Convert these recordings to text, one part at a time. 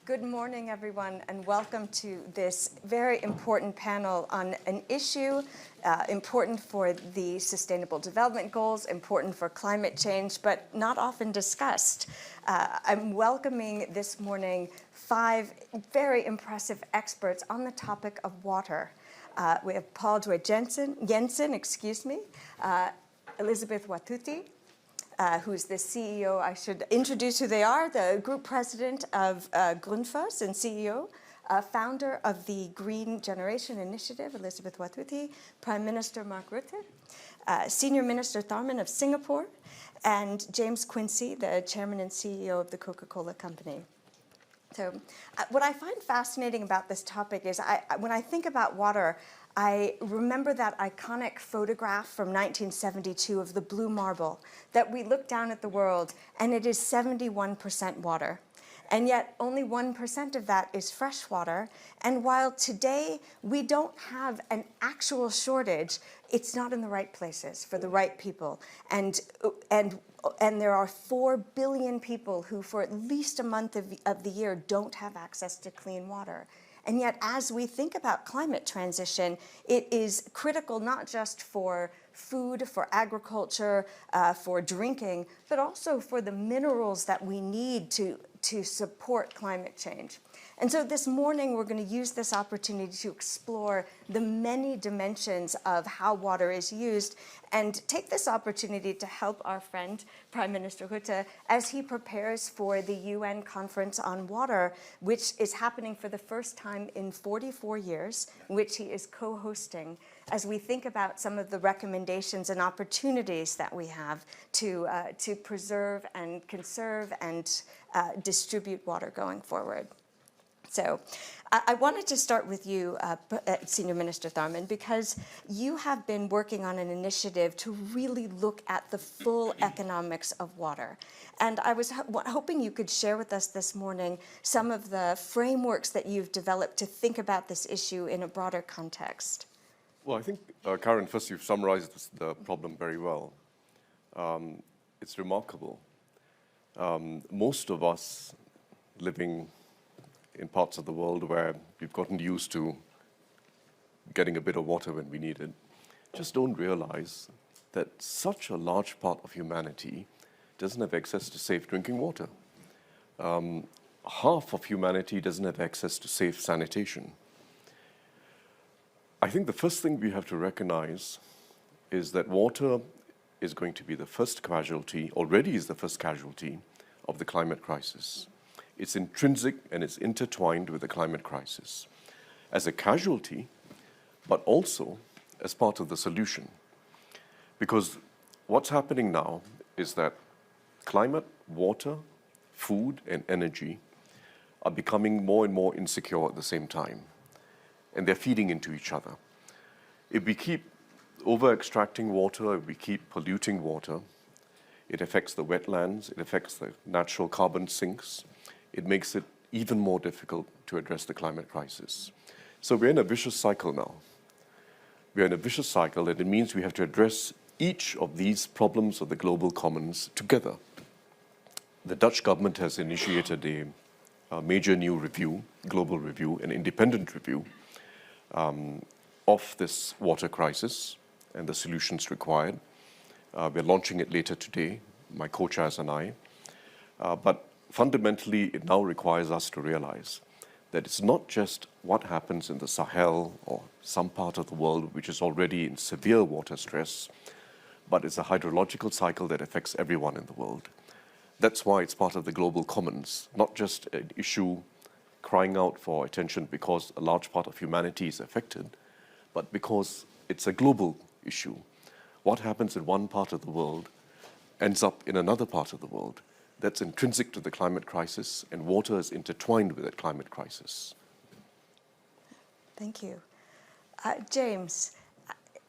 Good morning, everyone, and welcome to this very important panel on an issue important for the Sustainable Development Goals, important for climate change, but not often discussed. I'm welcoming this morning 5 very impressive experts on the topic of water. We have Paul Joy Jensen, Elizabeth Watuti, who's the CEO. I should introduce who they are: the Group President of Grundfos and CEO, founder of the Green Generation Initiative, Elizabeth Watuti, Prime Minister Mark Rutte, Senior Minister Tharman of Singapore, and James Quincy, the Chairman and CEO of the Coca-Cola Company. So what I find fascinating about this topic is when I think about water, I remember that iconic photograph from 1972 of the blue marble, that we look down at the world and it is 71% water. And yet only 1% of that is fresh water. And while today we don't have an actual shortage, it's not in the right places for the right people. And there are 4 billion people who for at least a month of the year don't have access to clean water. And yet, as we think about climate transition, it is critical not just for food, for agriculture, for drinking, but also for the minerals that we need to support climate change. And so this morning, we're going to use this opportunity to explore the many dimensions of how water is used and take this opportunity to help our friend, Prime Minister Rutte, as he prepares for the UN Conference on Water, which is happening for the first time in 44 years, which he is co-hosting, as we think about some of the recommendations and opportunities that we have to preserve and conserve and distribute water going forward. So I wanted to start with you, Senior Minister Tharman, because you have been working on an initiative to really look at the full economics of water. And I was hoping you could share with us this morning some of the frameworks that you've developed to think about this issue in a broader context. Well, I think, Karen, first you've summarized the problem very well. It's remarkable. Most of us living in parts of the world where we've gotten used to getting a bit of water when we need it, just don't realize that such a large part of humanity doesn't have access to safe drinking water. Half of humanity doesn't have access to safe sanitation. I think the first thing we have to recognize is that water is going to be the first casualty, already is the first casualty of the climate crisis. It's intrinsic and it's intertwined with the climate crisis as a casualty, but also as part of the solution. Because what's happening now is that climate, water, food, and energy are becoming more and more insecure at the same time. And they're feeding into each other. If we keep over-extracting water, if we keep polluting water, it affects the wetlands, it affects the natural carbon sinks. It makes it even more difficult to address the climate crisis. So we're in a vicious cycle now. We're in a vicious cycle, and it means we have to address each of these problems of the global commons together. The Dutch government has initiated a major new review, global review, an independent review of this water crisis and the solutions required. We're launching it later today, my co-chairs and I. But fundamentally, it now requires us to realize that it's not just what happens in the Sahel or some part of the world which is already in severe water stress, but it's a hydrological cycle that affects everyone in the world. That's why it's part of the global commons, not just an issue crying out for attention because a large part of humanity is affected, but because it's a global issue. What happens in one part of the world ends up in another part of the world. That's intrinsic to the climate crisis, and water is intertwined with that climate crisis. Thank you. James,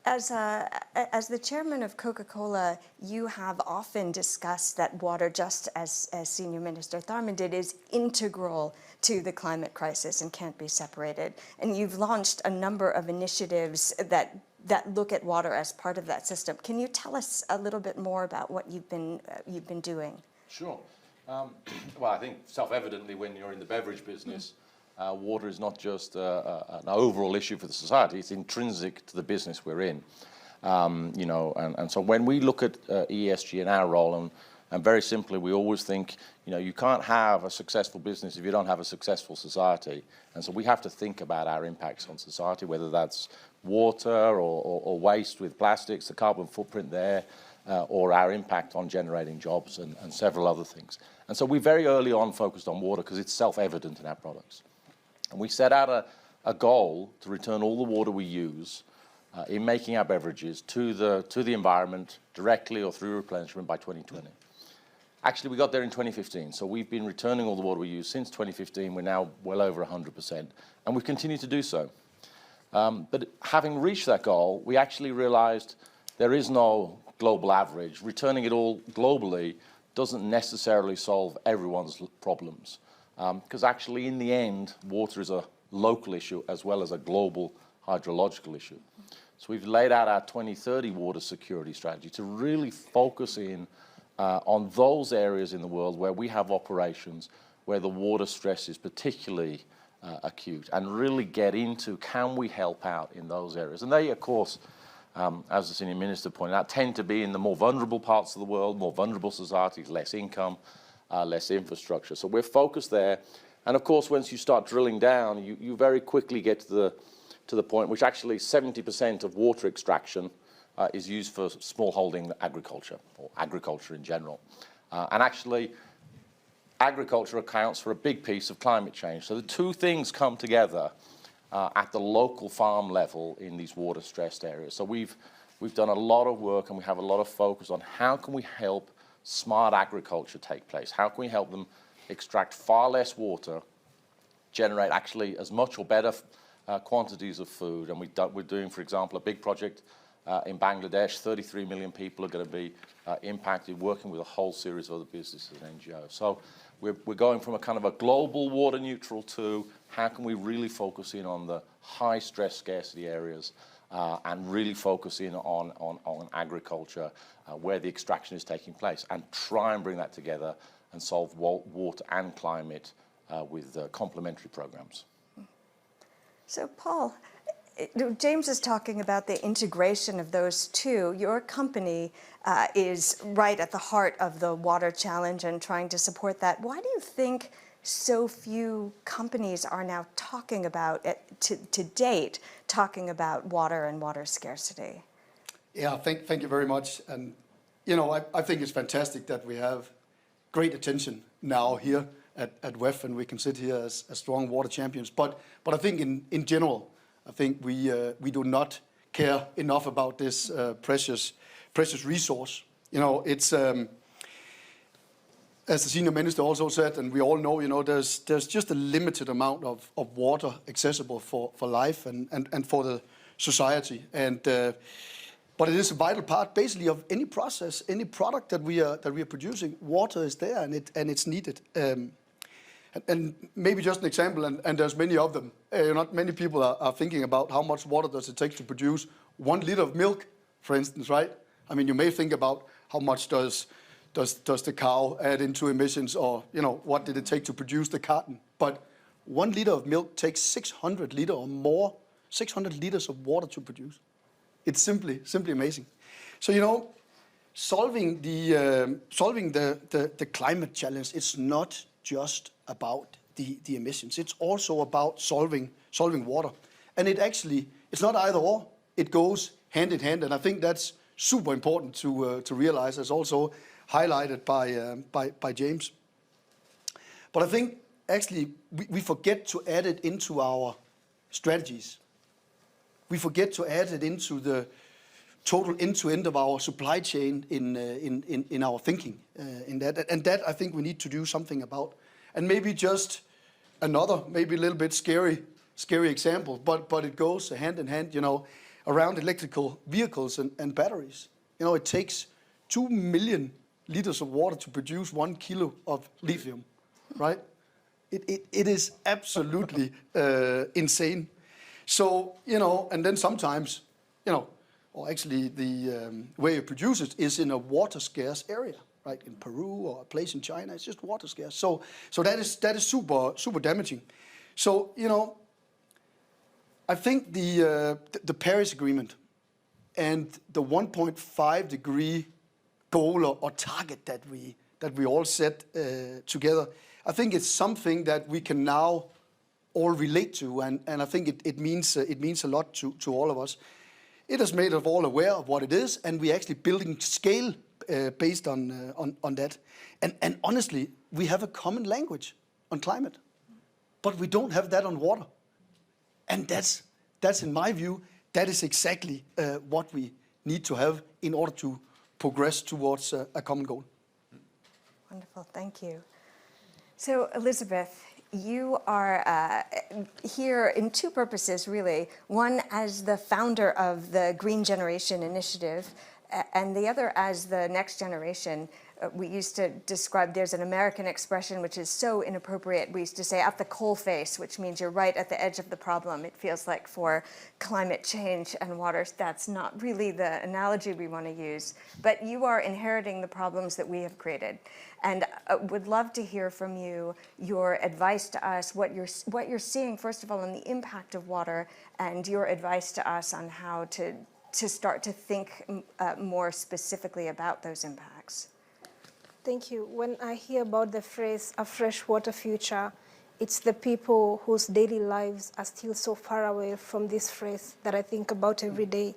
as the chairman of Coca-Cola, you have often discussed that water, just as Senior Minister Tharman did, is integral to the climate crisis and can't be separated. And you've launched a number of initiatives that look at water as part of that system. Can you tell us a little bit more about what you've been doing? Sure. Well, I think self-evidently when you're in the beverage business, water is not just an overall issue for the society, it's intrinsic to the business we're in. You know, and so when we look at ESG and our role, and very simply, we always think, you know, you can't have a successful business if you don't have a successful society. And so we have to think about our impacts on society, whether that's water or waste with plastics, the carbon footprint there, or our impact on generating jobs and several other things. And so we very early on focused on water because it's self-evident in our products. And we set out a goal to return all the water we use in making our beverages to the environment directly or through replenishment by 2020. Actually, we got there in 2015, so we've been returning all the water we use since 2015. We're now well over 100%, and we continue to do so. But having reached that goal, we actually realized there is no global average. Returning it all globally doesn't necessarily solve everyone's problems, because actually, in the end, water is a local issue as well as a global hydrological issue. So we've laid out our 2030 water security strategy to really focus in on those areas in the world where we have operations where the water stress is particularly acute, and really get into can we help out in those areas. And they, of course, as the Senior Minister pointed out, tend to be in the more vulnerable parts of the world, more vulnerable societies, less income, less infrastructure. So we're focused there. And of course, once you start drilling down, you very quickly get to the point which actually 70% of water extraction is used for smallholding agriculture, or agriculture in general. And actually, agriculture accounts for a big piece of climate change. So the two things come together at the local farm level in these water-stressed areas. So we've done a lot of work, and we have a lot of focus on how can we help smart agriculture take place? How can we help them extract far less water, generate actually as much or better quantities of food? And we're doing, for example, a big project in Bangladesh. 33 million people are going to be impacted, working with a whole series of other businesses and NGOs. So we're going from a kind of a global water neutral to how can we really focus in on the high stress scarcity areas and really focus in on agriculture where the extraction is taking place, and try and bring that together and solve water and climate with complementary programs. So Paul, James is talking about the integration of those two. Your company is right at the heart of the water challenge and trying to support that. Why do you think so few companies are now talking about it, to date, talking about water and water scarcity? Yeah, thank you very much. And, you know, I think it's fantastic that we have great attention now here at WEF, and we can sit here as strong water champions. But I think in general, I think we do not care enough about this precious resource. You know, it's as the Senior Minister also said, and we all know, you know, there's just a limited amount of water accessible for life and for the society. And but it is a vital part, basically, of any process, any product that we are producing. Water is there, and it's needed. And maybe just an example, and there's many of them. Not many people are thinking about how much water does it take to produce 1 liter of milk, for instance, right? I mean, you may think about how much does the cow add into emissions, or, you know, what did it take to produce the carton? But 1 liter of milk takes 600 liters or more, 600 liters of water to produce. It's simply amazing. So, you know, solving the climate challenge, it's not just about the emissions. It's also about solving water. And it's not either or. It goes hand in hand. And I think that's super important to realize, as also highlighted by James. But I think actually we forget to add it into our strategies. We forget to add it into the total end-to-end of our supply chain in our thinking in that. And that I think we need to do something about. And maybe just another, maybe a little bit scary example, but it goes hand in hand, you know, around electrical vehicles and batteries. You know, it takes 2 million liters of water to produce 1 kilo of lithium, right? It is absolutely insane. So, you know, and then sometimes, you know, or actually the way you produce it is in a water scarce area, right? In Peru or a place in China, it's just water scarce. So that is super damaging. So, you know, I think the Paris Agreement and the 1.5 degree goal or target that we all set together, I think it's something that we can now all relate to, and I think it means a lot to all of us. It has made us all aware of what it is, and we're actually building scale based on that. And honestly, we have a common language on climate, but we don't have that on water. And that's in my view, that is exactly what we need to have in order to progress towards a common goal. Wonderful, thank you. So Elizabeth, you are here in two purposes, really. One as the founder of the Green Generation Initiative, and the other as the next generation. We used to describe, there's an American expression which is so inappropriate. We used to say at the coalface, which means you're right at the edge of the problem. It feels like for climate change and water, that's not really the analogy we want to use. But you are inheriting the problems that we have created. And would love to hear from you your advice to us, what you're seeing, first of all, on the impact of water, and your advice to us on how to start to think more specifically about those impacts. Thank you. When I hear about the phrase, a freshwater future, it's the people whose daily lives are still so far away from this phrase that I think about every day.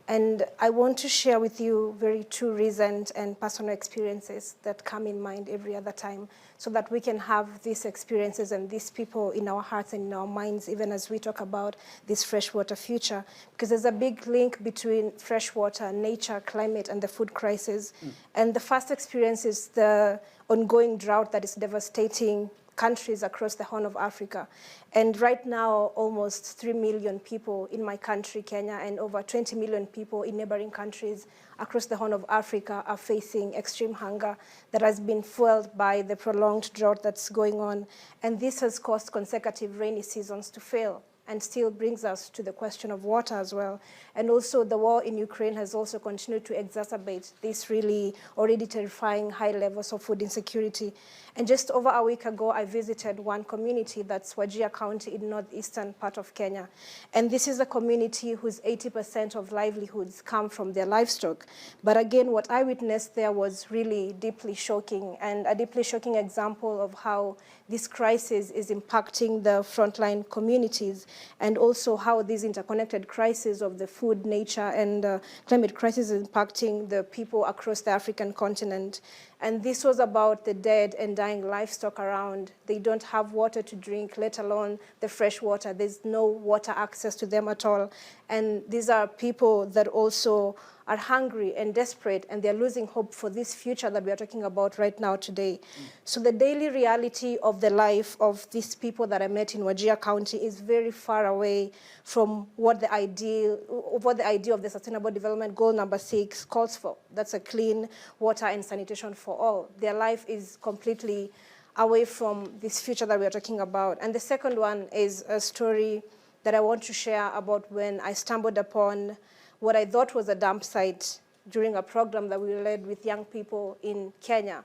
And I want to share with you very two recent and personal experiences that come in mind every other time, so that we can have these experiences and these people in our hearts and in our minds, even as we talk about this freshwater future. Because there's a big link between freshwater, nature, climate, and the food crisis. And the first experience is the ongoing drought that is devastating countries across the Horn of Africa. And right now, almost 3 million people in my country, Kenya, and over 20 million people in neighboring countries across the Horn of Africa are facing extreme hunger that has been fueled by the prolonged drought that's going on. And this has caused consecutive rainy seasons to fail, and still brings us to the question of water as well. And also the war in Ukraine has also continued to exacerbate these really already terrifying high levels of food insecurity. And just over a week ago, I visited one community that's Wajir County in northeastern part of Kenya. And this is a community whose 80% of livelihoods come from their livestock. But again, what I witnessed there was really deeply shocking, and a deeply shocking example of how this crisis is impacting the frontline communities, and also how these interconnected crises of the food, nature, and climate crisis is impacting the people across the African continent. And this was about the dead and dying livestock around. They don't have water to drink, let alone the fresh water. There's no water access to them at all. And these are people that also are hungry and desperate, and they're losing hope for this future that we are talking about right now today. So the daily reality of the life of these people that I met in Wajir County is very far away from what the idea of the Sustainable Development Goal number 6 calls for. That's a clean water and sanitation for all. Their life is completely away from this future that we are talking about. And the second one is a story that I want to share about when I stumbled upon what I thought was a dump site during a program that we led with young people in Kenya.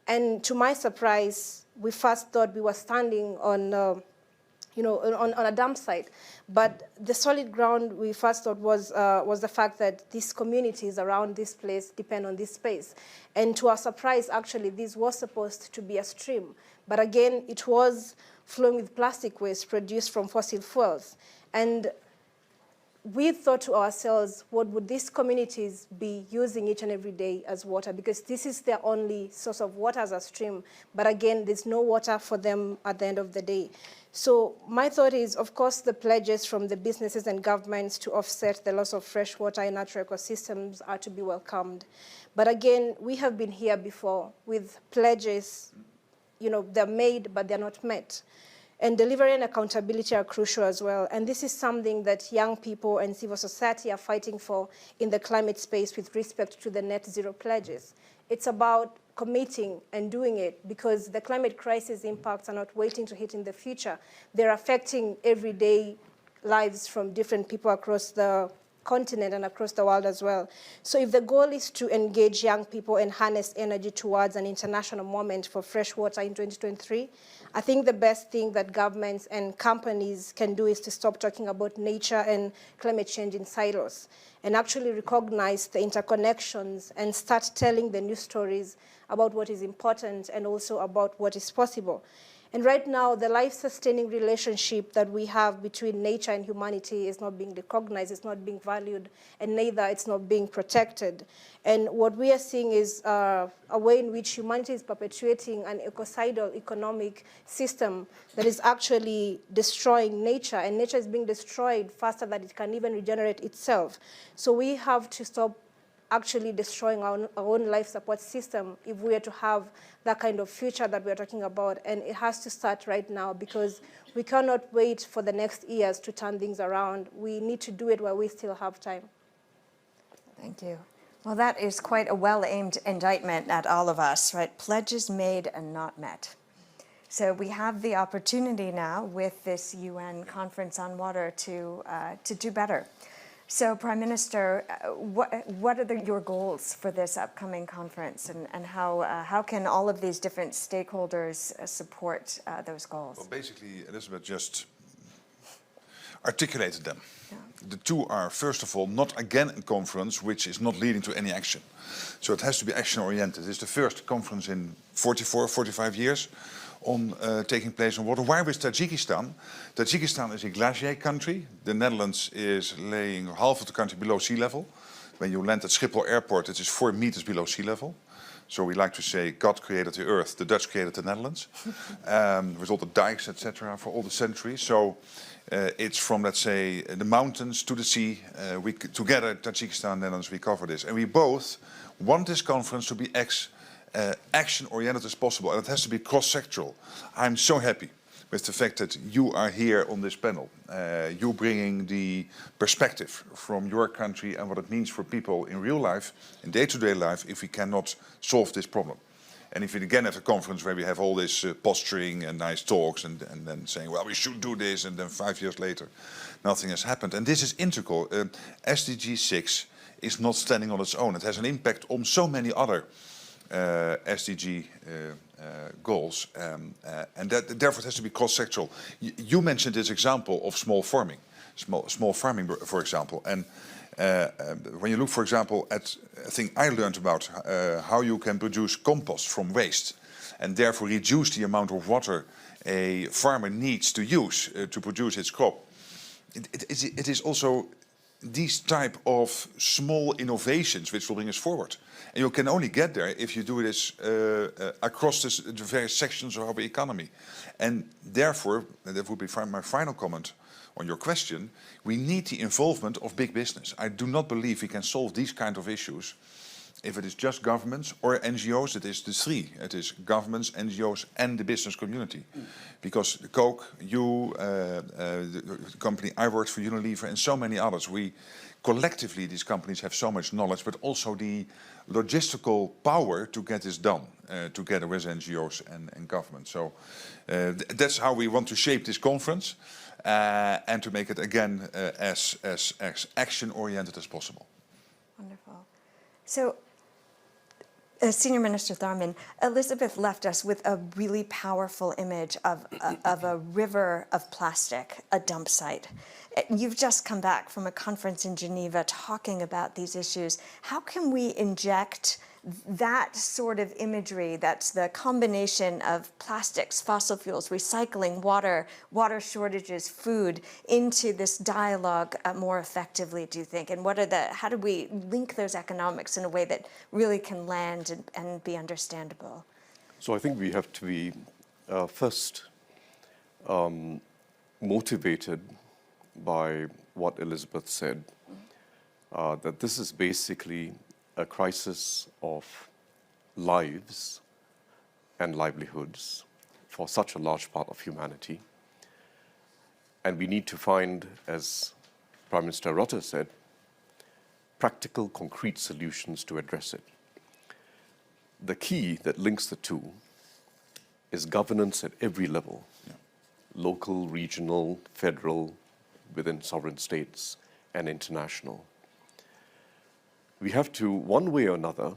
And to my surprise, we first thought we were standing on a dump site. But the solid ground we first thought was the fact that these communities around this place depend on this space. And to our surprise, actually, this was supposed to be a stream. But again, it was flowing with plastic waste produced from fossil fuels. And we thought to ourselves, what would these communities be using each and every day as water? Because this is their only source of water as a stream. But again, there's no water for them at the end of the day. So my thought is, of course, the pledges from the businesses and governments to offset the loss of fresh water in natural ecosystems are to be welcomed. But again, we have been here before with pledges, they're made, but they're not met. And delivery and accountability are crucial as well. And this is something that young people and civil society are fighting for in the climate space with respect to the net zero pledges. It's about committing and doing it, because the climate crisis impacts are not waiting to hit in the future. They're affecting everyday lives from different people across the continent and across the world as well. So if the goal is to engage young people and harness energy towards an international moment for fresh water in 2023, I think the best thing that governments and companies can do is to stop talking about nature and climate change in silos and actually recognize the interconnections and start telling the new stories about what is important and also about what is possible. And right now, the life-sustaining relationship that we have between nature and humanity is not being recognized, it's not being valued, and neither it's not being protected. And what we are seeing is a way in which humanity is perpetuating an ecocidal economic system that is actually destroying nature, and nature is being destroyed faster than it can even regenerate itself. So we have to stop actually destroying our own life support system if we are to have that kind of future that we're talking about. And it has to start right now because we cannot wait for the next years to turn things around. We need to do it while we still have time. Thank you. Well, that is quite a well-aimed indictment at all of us, right? Pledges made and not met. So we have the opportunity now with this UN Conference on Water to do better. So, Prime Minister, what are your goals for this upcoming conference, and how can all of these different stakeholders support those goals? Well, basically, Elizabeth just articulated them. Yeah. The two are, first of all, not again a conference which is not leading to any action. So it has to be action-oriented. It's the first conference in 45 years on taking place on water. Why with Tajikistan? Tajikistan is a glacier country. The Netherlands is laying half of the country below sea level. When you land at Schiphol Airport, it is 4 meters below sea level. So we like to say God created the earth, the Dutch created the Netherlands. With all the dikes, etc., for all the centuries. So it's from, let's say, the mountains to the sea. We together, Tajikistan and Netherlands, we cover this. And we both want this conference to be action-oriented as possible, and it has to be cross-sectoral. I'm so happy with the fact that you are here on this panel. You bringing the perspective from your country and what it means for people in real life, in day-to-day life, if we cannot solve this problem. And if we again have a conference where we have all this posturing and nice talks and then saying, well, we should do this, and then 5 years later, nothing has happened. And this is integral. SDG 6 is not standing on its own. It has an impact on so many other SDG goals, and that therefore it has to be cross-sectoral. You mentioned this example of small farming, for example, and when you look, for example, at a thing I learned about how you can produce compost from waste, and therefore reduce the amount of water a farmer needs to use to produce its crop. It is also these type of small innovations which will bring us forward. And you can only get there if you do this across the various sections of our economy. And therefore, and that would be my final comment on your question, we need the involvement of big business. I do not believe we can solve these kind of issues if it is just governments or NGOs. It is the three. It is governments, NGOs, and the business community. Because Coke, you, the company I worked for, Unilever, and so many others, we collectively, these companies have so much knowledge, but also the logistical power to get this done together with NGOs and government. So that's how we want to shape this conference and to make it again as action-oriented as possible. Wonderful. So, Senior Minister Tharman, Elizabeth left us with a really powerful image of a river of plastic, a dump site. You've just come back from a conference in Geneva talking about these issues. How can we inject that sort of imagery, that's the combination of plastics, fossil fuels, recycling, water shortages, food, into this dialogue more effectively, do you think? And how do we link those economics in a way that really can land and be understandable? So I think we have to be first motivated by what Elizabeth said, that this is basically a crisis of lives and livelihoods for such a large part of humanity. And we need to find, as Prime Minister Rutte said, practical, concrete solutions to address it. The key that links the two is governance at every level, local, regional, federal, within sovereign states, and international. we have to, one way or another,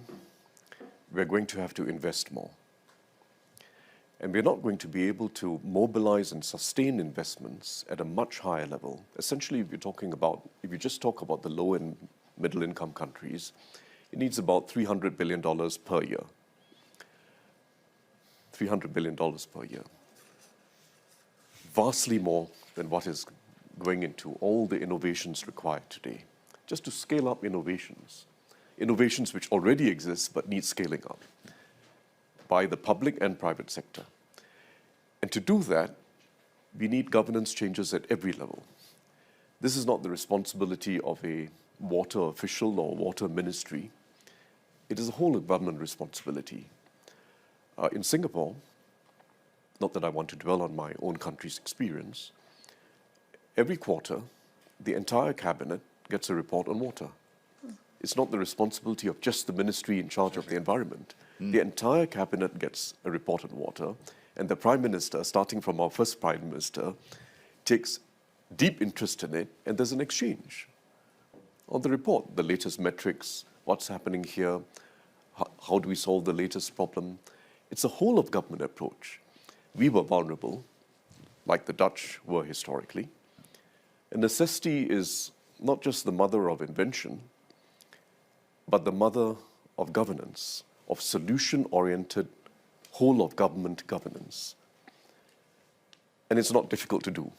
we're going to have to invest more. And we're not going to be able to mobilize and sustain investments at a much higher level. Essentially, if you just talk about the low and middle income countries, it needs about $300 billion per year. $300 billion per year. Vastly more than what is going into all the innovations required today, just to scale up innovations which already exist but need scaling up by the public and private sector. And to do that, we need governance changes at every level. This is not the responsibility of a water official or water ministry. It is a whole of government responsibility. In Singapore, not that I want to dwell on my own country's experience, every quarter, the entire cabinet gets a report on water. It's not the responsibility of just the ministry in charge of the environment. The entire cabinet gets a report on water, and the Prime Minister, starting from our first Prime Minister, takes deep interest in it, and there's an exchange on the report, the latest metrics, what's happening here, how do we solve the latest problem. It's a whole of government approach. We were vulnerable, like the Dutch were historically. And necessity is not just the mother of invention, but the mother of governance, of solution-oriented, whole of government governance. And it's not difficult to do,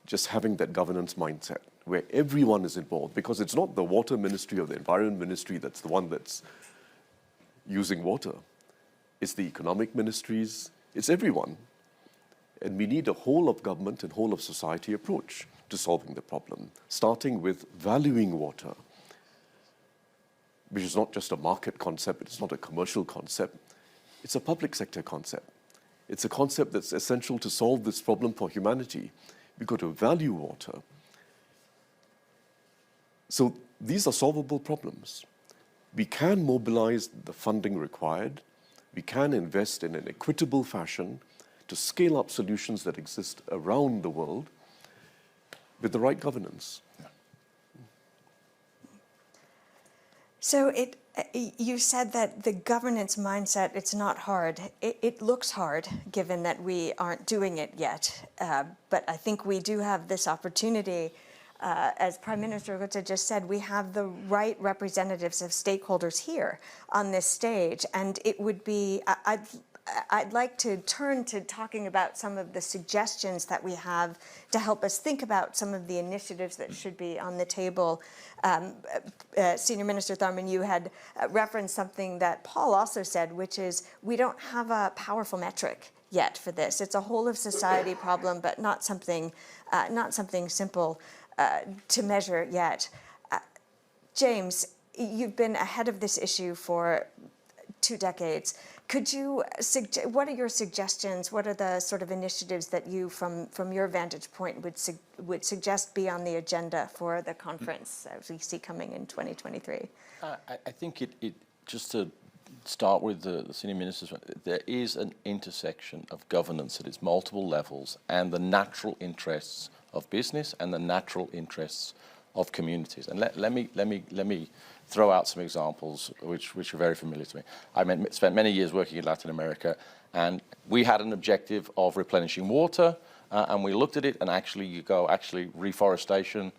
just having that governance mindset where everyone is involved, because it's not the water ministry or the environment ministry that's the one that's using water. It's the economic ministries, it's everyone. And we need a whole of government and whole of society approach to solving the problem, starting with valuing water, which is not just a market concept, it's not a commercial concept, it's a public sector concept. It's a concept that's essential to solve this problem for humanity. We've got to value water. So these are solvable problems. We can mobilize the funding required. We can invest in an equitable fashion to scale up solutions that exist around the world with the right governance. So you said that the governance mindset, it's not hard. It looks hard, given that we aren't doing it yet. But I think we do have this opportunity. As Prime Minister Rutte just said, we have the right representatives of stakeholders here on this stage. And it would be, I'd like to turn to talking about some of the suggestions that we have to help us think about some of the initiatives that should be on the table. Senior Minister Tharman, you had referenced something that Paul also said, which is we don't have a powerful metric yet for this. It's a whole of society problem, but not something simple to measure yet. James, you've been ahead of this issue for 2 decades. Could you, what are your suggestions? What are the sort of initiatives that you, from your vantage point, would suggest be on the agenda for the conference as we see coming in 2023? I think it just to start with the senior ministers, there is an intersection of governance at its multiple levels and the natural interests of business and the natural interests of communities. And let me throw out some examples which are very familiar to me. I spent many years working in Latin America, and we had an objective of replenishing water, and we looked at it, and actually reforestation,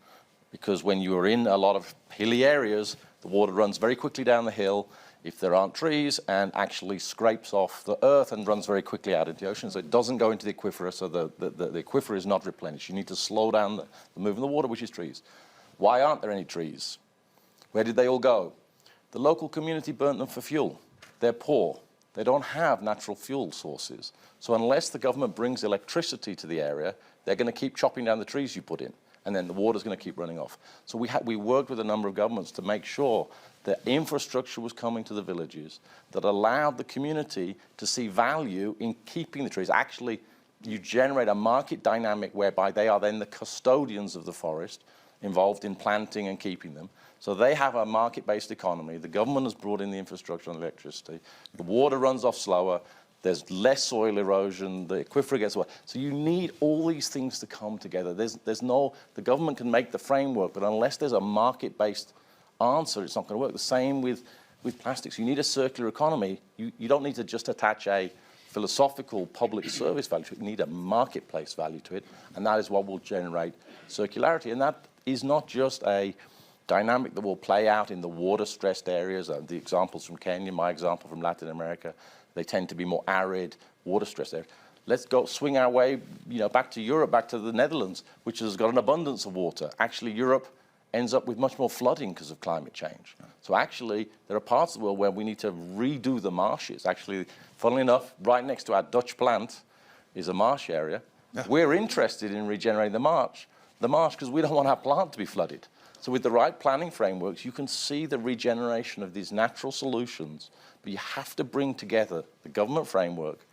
because when you are in a lot of hilly areas, the water runs very quickly down the hill if there aren't trees, and actually scrapes off the earth and runs very quickly out into the ocean. So it doesn't go into the aquifer, so the aquifer is not replenished. You need to slow down the movement of the water, which is trees. Why aren't there any trees? Where did they all go? The local community burnt them for fuel. They're poor. They don't have natural fuel sources. So unless the government brings electricity to the area, they're going to keep chopping down the trees you put in, and then the water's going to keep running off. So we worked with a number of governments to make sure that infrastructure was coming to the villages that allowed the community to see value in keeping the trees. Actually, you generate a market dynamic whereby they are then the custodians of the forest, involved in planting and keeping them. So they have a market-based economy. The government has brought in the infrastructure and electricity. The water runs off slower. There's less soil erosion. The aquifer gets wet. So you need all these things to come together. The government can make the framework, but unless there's a market-based answer, it's not going to work. The same with plastics. You need a circular economy. You don't need to just attach a philosophical public service value to it. You need a marketplace value to it, and that is what will generate circularity. And that is not just a dynamic that will play out in the water-stressed areas. The examples from Kenya, my example from Latin America, they tend to be more arid, water-stressed areas. Let's go swing our way, back to Europe, back to the Netherlands, which has got an abundance of water. Actually, Europe ends up with much more flooding because of climate change. So actually, there are parts of the world where we need to redo the marshes. Actually, funnily enough, right next to our Dutch plant is a marsh area. Yeah. We're interested in regenerating the marsh because we don't want our plant to be flooded. So with the right planning frameworks, you can see the regeneration of these natural solutions, but you have to bring together the government framework.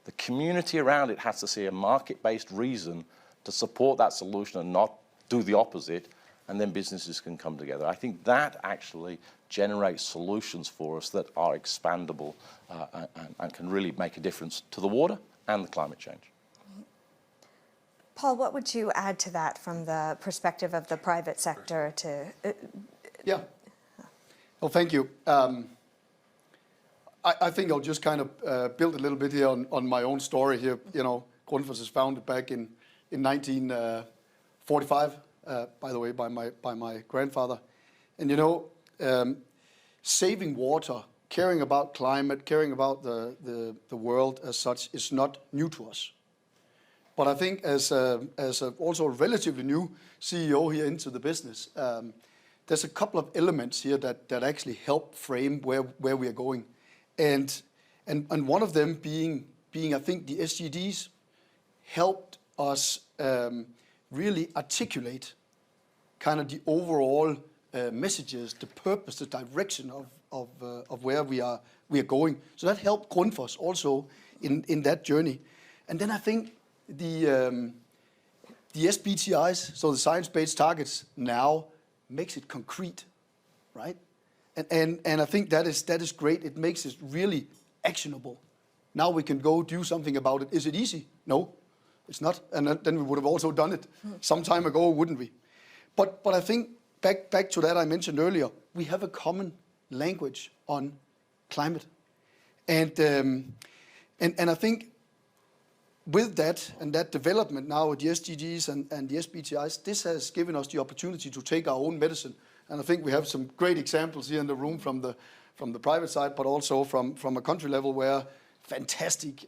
The community around it has to see a market-based reason to support that solution and not do the opposite, and then businesses can come together. I think that actually generates solutions for us that are expandable and can really make a difference to the water and the climate change. Paul, what would you add to that from the perspective of the private sector to... Yeah. Well, thank you. I think I'll just kind of build a little bit here on my own story here. Grundfos was founded back in 1945, by the way, by my grandfather. And saving water, caring about climate, caring about the world as such is not new to us. But I think as also a relatively new CEO here into the business, there's a couple of elements here that actually help frame where we are going. And one of them being I think the SDGs helped us really articulate kind of the overall messages, the purpose, the direction of where we are going. So that helped Grundfos also in that journey. And then I think the SBTIs, so the science-based targets, now makes it concrete, right? And I think that is great. It makes it really actionable. Now we can go do something about it. Is it easy? No, it's not. And then we would have also done it some time ago, wouldn't we? But I think back to that I mentioned earlier, we have a common language on climate, and I think with that and that development now with the SDGs and the SBTIs, this has given us the opportunity to take our own medicine. And I think we have some great examples here in the room from the private side, but also from a country level where fantastic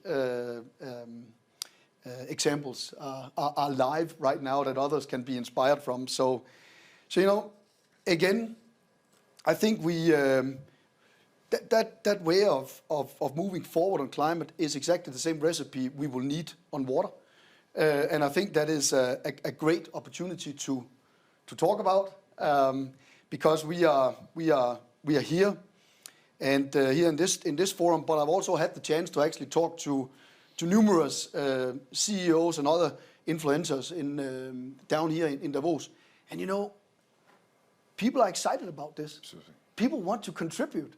examples are live right now that others can be inspired from. So again, I think we that way of moving forward on climate is exactly the same recipe we will need on water, and I think that is a great opportunity to talk about. Because we are here, and here in this forum. But I've also had the chance to actually talk to numerous CEOs and other influencers down here in Davos, and people are excited about this. Absolutely. People want to contribute,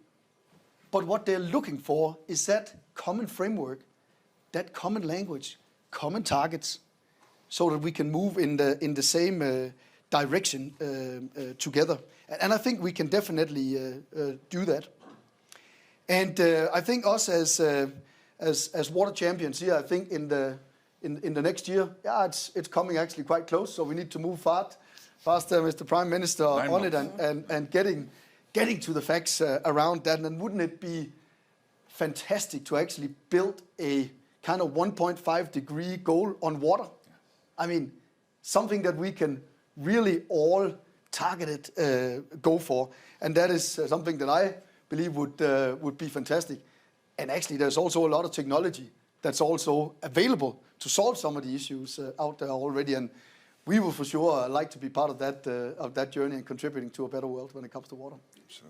but what they're looking for is that common framework, that common language, common targets, so that we can move in the same direction together. And I think we can definitely do that. And I think us as water champions here, I think in the next year, it's coming actually quite close. So we need to move faster, Mr. Prime Minister, on it and getting to the facts around that. And wouldn't it be fantastic to actually build a kind of 1.5 degree goal on water? I mean, something that we can really all targeted go for, and that is something that I believe would be fantastic. And actually, there's also a lot of technology that's also available to solve some of the issues out there already, and we will for sure like to be part of that journey and contributing to a better world when it comes to water. Sure.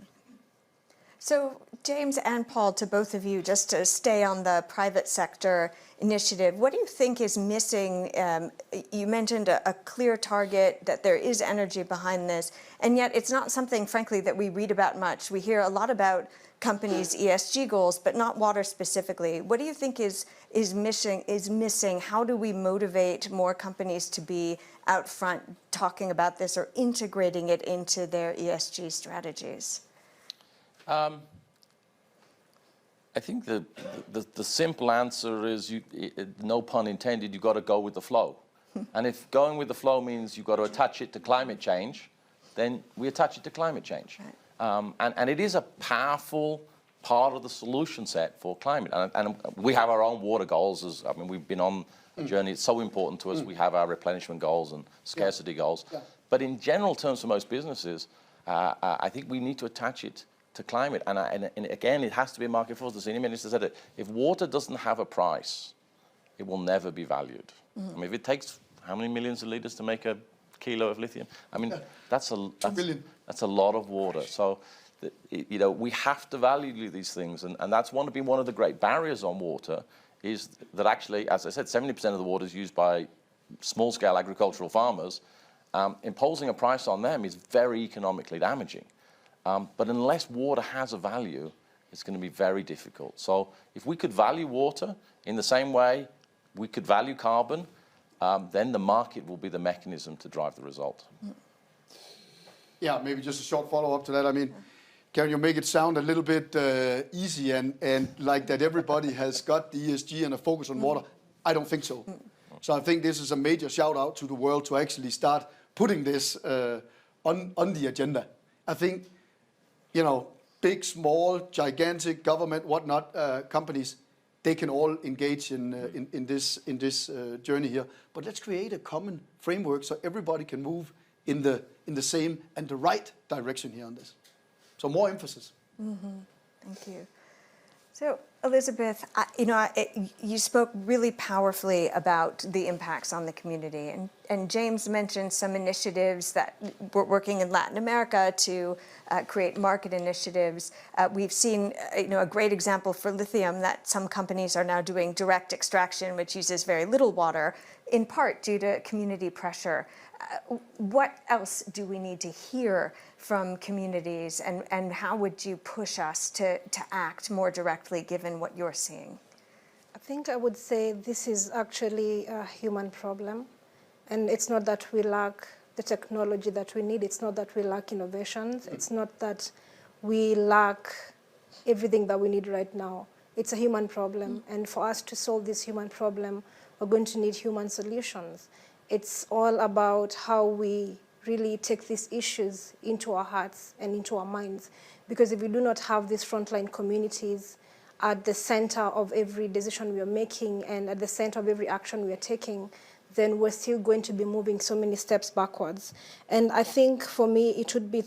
So, James and Paul, to both of you, just to stay on the private sector initiative, what do you think is missing? You mentioned a clear target, that there is energy behind this, and yet it's not something, frankly, that we read about much. We hear a lot about companies' ESG goals, but not water specifically. What do you think is missing? How do we motivate more companies to be out front talking about this or integrating it into their ESG strategies? I think the simple answer is, no pun intended, you've got to go with the flow. And if going with the flow means you've got to attach it to climate change, then we attach it to climate change. Right. And it is a powerful part of the solution set for climate. And we have our own water goals. We've been on a journey. It's so important to us. We have our replenishment goals and scarcity goals. Yeah. But in general terms for most businesses, I think we need to attach it to climate. And again, it has to be a market force. The senior minister said it. If water doesn't have a price, it will never be valued. If it takes how many millions of liters to make a kilo of lithium? That's a lot of water. So, we have to value these things, and that's one of the great barriers on water, is that actually, as I said, 70% of the water is used by small-scale agricultural farmers. Imposing a price on them is very economically damaging. But unless water has a value, it's going to be very difficult. So if we could value water in the same way we could value carbon, then the market will be the mechanism to drive the result. Yeah, maybe just a short follow-up to that. Karen, you make it sound a little bit easy and like that everybody has got the ESG and a focus on water. I don't think so. So I think this is a major shout out to the world to actually start putting this on the agenda. I think, big, small, gigantic, government, whatnot, companies, they can all engage in this journey here. But let's create a common framework so everybody can move in the same and the right direction here on this. So more emphasis. Thank you. So, Elizabeth, you spoke really powerfully about the impacts on the community, and James mentioned some initiatives that we're working in Latin America to create market initiatives. We've seen, a great example for lithium, that some companies are now doing direct extraction, which uses very little water, in part due to community pressure. What else do we need to hear from communities, and how would you push us to act more directly given what you're seeing? I think I would say this is actually a human problem, and it's not that we lack the technology that we need, it's not that we lack innovations, it's not that we lack everything that we need right now. It's a human problem, and for us to solve this human problem, we're going to need human solutions. It's all about how we really take these issues into our hearts and into our minds. Because if we do not have these frontline communities at the center of every decision we are making and at the center of every action we are taking, then we're still going to be moving so many steps backwards. And I think for me, it would be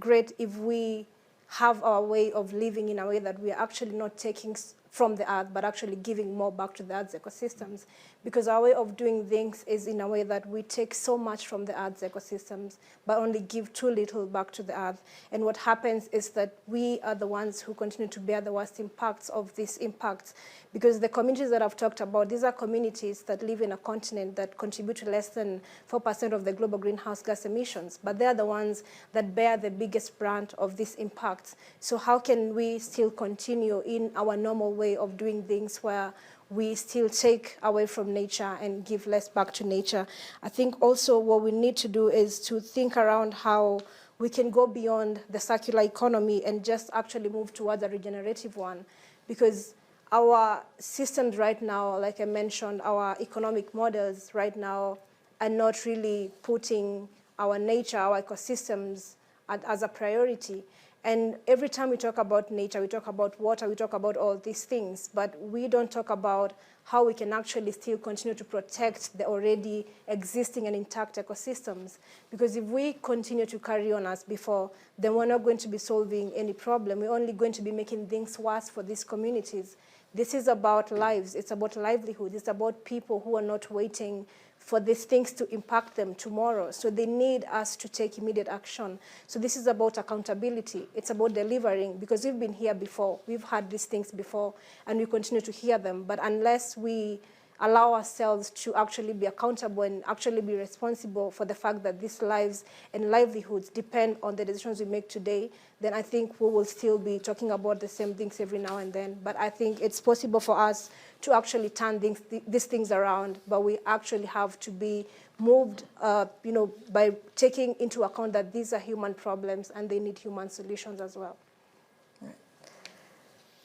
great if we have our way of living in a way that we are actually not taking from the earth, but actually giving more back to the earth's ecosystems. Because our way of doing things is in a way that we take so much from the earth's ecosystems, but only give too little back to the earth. And what happens is that we are the ones who continue to bear the worst impacts of these impacts. Because the communities that I've talked about, these are communities that live in a continent that contribute to less than 4% of the global greenhouse gas emissions, but they're the ones that bear the biggest brunt of these impacts. So how can we still continue in our normal way of doing things where we still take away from nature and give less back to nature? I think also what we need to do is to think around how we can go beyond the circular economy and just actually move towards a regenerative one. Because our systems right now, like I mentioned, our economic models right now are not really putting our nature, our ecosystems as a priority. And every time we talk about nature, we talk about water, we talk about all these things, but we don't talk about how we can actually still continue to protect the already existing and intact ecosystems. Because if we continue to carry on as before, then we're not going to be solving any problem. We're only going to be making things worse for these communities. This is about lives, it's about livelihood, it's about people who are not waiting for these things to impact them tomorrow. So they need us to take immediate action. So this is about accountability. It's about delivering, because we've been here before. We've had these things before, and we continue to hear them. But unless we allow ourselves to actually be accountable and actually be responsible for the fact that these lives and livelihoods depend on the decisions we make today, then I think we will still be talking about the same things every now and then. But I think it's possible for us to actually turn these things around, but we actually have to be moved, by taking into account that these are human problems and they need human solutions as well.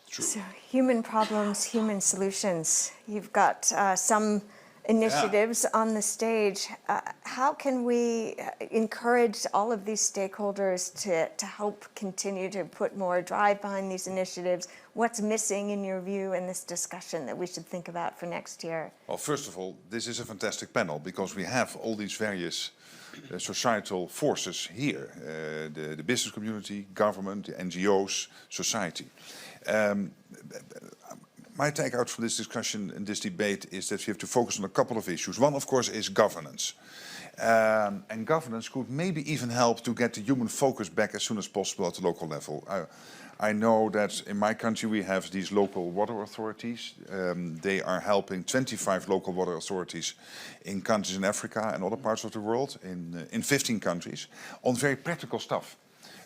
True. So human problems, human solutions. You've got some initiatives on the stage. How can we encourage all of these stakeholders to help continue to put more drive behind these initiatives? What's missing in your view in this discussion that we should think about for next year? Well, first of all, this is a fantastic panel because we have all these various societal forces here. The business community, government, the NGOs, society. My take out from this discussion and this debate is that we have to focus on a couple of issues. One, of course, is governance. And governance could maybe even help to get the human focus back as soon as possible at the local level. I know that in my country we have these local water authorities. They are helping 25 local water authorities in countries in Africa and other parts of the world, in 15 countries, on very practical stuff.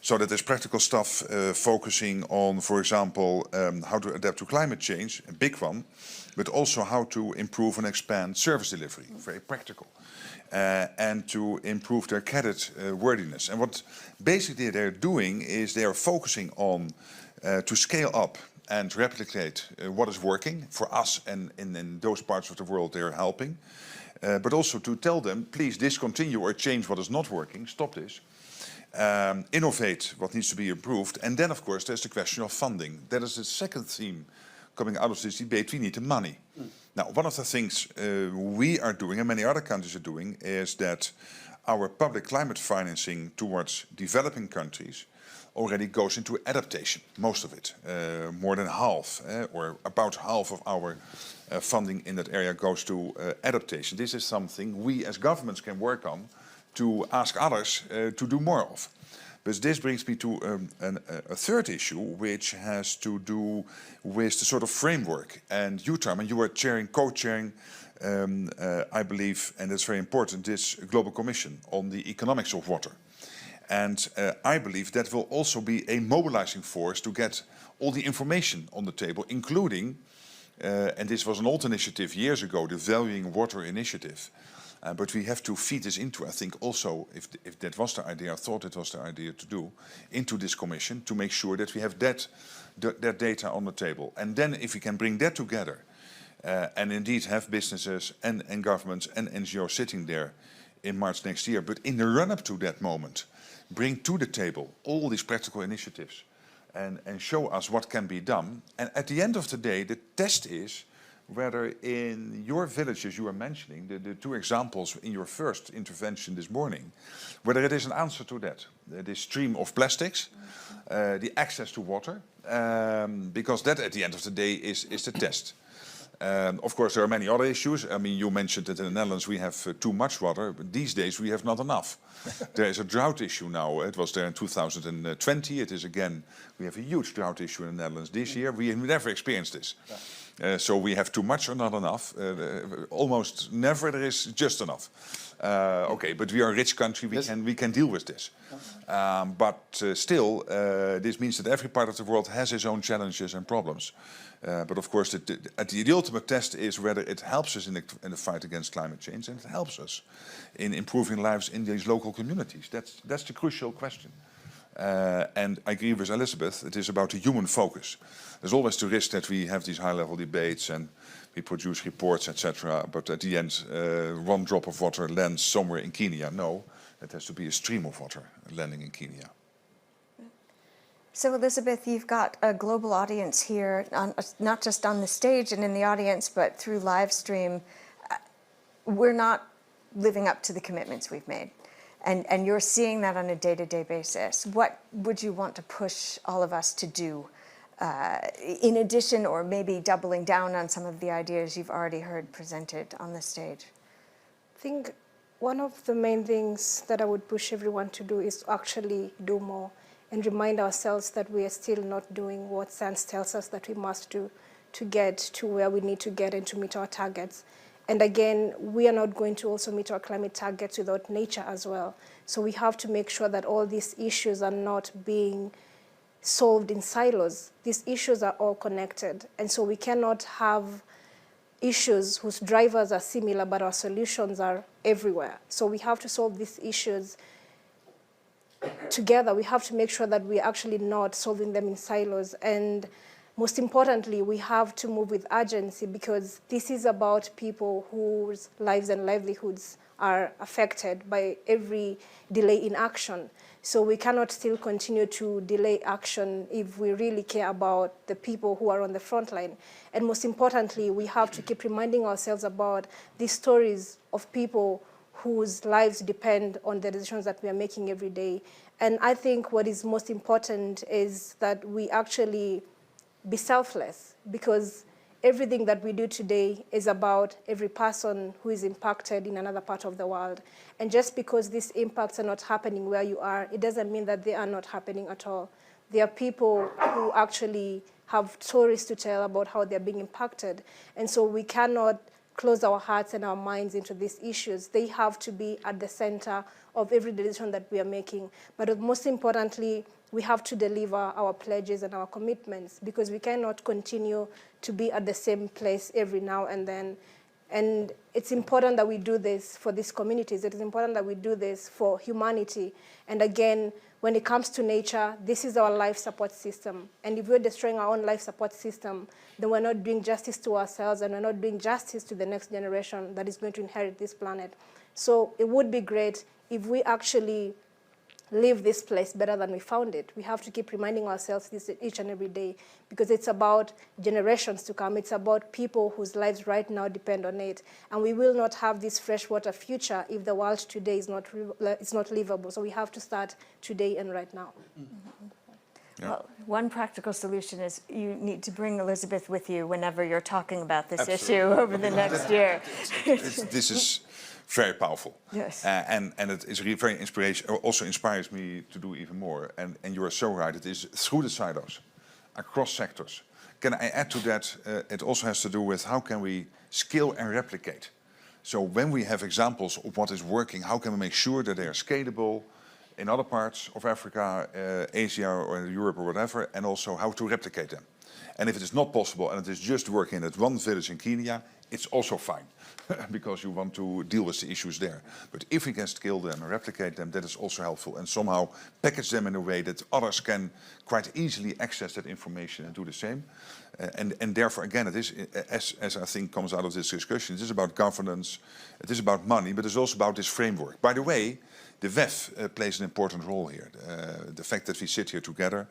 So that there's practical stuff focusing on, for example, how to adapt to climate change, a big one, but also how to improve and expand service delivery, very practical, and to improve their credit worthiness. And what basically they're doing is they are focusing on to scale up and replicate what is working for us, and in those parts of the world they are helping, but also to tell them, please discontinue or change what is not working, stop this. Innovate what needs to be improved. And then, of course, there's the question of funding. That is the second theme coming out of this debate. We need the money. Now, one of the things we are doing, and many other countries are doing, is that our public climate financing towards developing countries already goes into adaptation, most of it. More than half, or about half of our funding in that area goes to adaptation. This is something we as governments can work on to ask others to do more of. But this brings me to a third issue, which has to do with the sort of framework. And you, Tarman, you are co-chairing, I believe, and that's very important, this Global Commission on the economics of water. And I believe that will also be a mobilizing force to get all the information on the table, including, and this was an old initiative years ago, the Valuing Water Initiative. But we have to feed this into, I think also, if that was the idea, I thought it was the idea to do, into this commission to make sure that we have that data on the table. And then if we can bring that together and indeed have businesses and governments and NGOs sitting there in March next year, but in the run-up to that moment, bring to the table all these practical initiatives and show us what can be done. And at the end of the day, the test is whether in your villages you were mentioning, the two examples in your first intervention this morning, whether it is an answer to that, the stream of plastics, the access to water, because that at the end of the day is the test. Of course, there are many other issues. I mean, you mentioned that in the Netherlands we have too much water, but these days we have not enough. There is a drought issue now. It was there in 2020. It is again, we have a huge drought issue in the Netherlands this year. We have never experienced this. So we have too much or not enough. Almost never there is just enough. Okay, but we are a rich country. We can deal with this. But still, this means that every part of the world has its own challenges and problems. But of course, the ultimate test is whether it helps us in the fight against climate change, and it helps us in improving lives in these local communities. That's the crucial question. And I agree with Elizabeth, it is about the human focus. There's always the risk that we have these high-level debates and we produce reports, etc. But at the end, one drop of water lands somewhere in Kenya. No, it has to be a stream of water landing in Kenya. So Elizabeth, you've got a global audience here, not just on the stage and in the audience, but through live stream. We're not living up to the commitments we've made. And you're seeing that on a day-to-day basis. What would you want to push all of us to do in addition, or maybe doubling down on some of the ideas you've already heard presented on the stage? I think one of the main things that I would push everyone to do is to actually do more and remind ourselves that we are still not doing what science tells us that we must do to get to where we need to get and to meet our targets. And again, we are not going to also meet our climate targets without nature as well. So we have to make sure that all these issues are not being solved in silos. These issues are all connected. And so we cannot have issues whose drivers are similar, but our solutions are everywhere. So we have to solve these issues together. We have to make sure that we're actually not solving them in silos. And most importantly, we have to move with urgency, because this is about people whose lives and livelihoods are affected by every delay in action. So we cannot still continue to delay action if we really care about the people who are on the front line. And most importantly, we have to keep reminding ourselves about these stories of people whose lives depend on the decisions that we are making every day. And I think what is most important is that we actually be selfless, because everything that we do today is about every person who is impacted in another part of the world. And just because these impacts are not happening where you are, it doesn't mean that they are not happening at all. There are people who actually have stories to tell about how they're being impacted. And so we cannot close our hearts and our minds into these issues. They have to be at the center of every decision that we are making. But most importantly, we have to deliver our pledges and our commitments, because we cannot continue to be at the same place every now and then. And it's important that we do this for these communities. It is important that we do this for humanity. And again, when it comes to nature, this is our life support system. And if we're destroying our own life support system, then we're not doing justice to ourselves, and we're not doing justice to the next generation that is going to inherit this planet. So it would be great if we actually leave this place better than we found it. We have to keep reminding ourselves this each and every day, because it's about generations to come. It's about people whose lives right now depend on it. And we will not have this freshwater future if the world today is not livable. So we have to start today and right now. Yeah. Well, one practical solution is you need to bring Elizabeth with you whenever you're talking about this Absolutely. issue over the next year. This is very powerful. Yes. And it is really very inspirational. Also inspires me to do even more. And you are so right. It is through the silos, across sectors. Can I add to that? It also has to do with how can we scale and replicate. So when we have examples of what is working, how can we make sure that they are scalable in other parts of Africa, Asia or Europe or whatever, and also how to replicate them. And if it is not possible and it is just working at one village in Kenya, it's also fine, because you want to deal with the issues there. But if we can scale them and replicate them, that is also helpful, and somehow package them in a way that others can quite easily access that information and do the same. And therefore, again, it is, as I think comes out of this discussion, it is about governance, it is about money, but it's also about this framework. By the way, the WEF plays an important role here. The fact that we sit here together,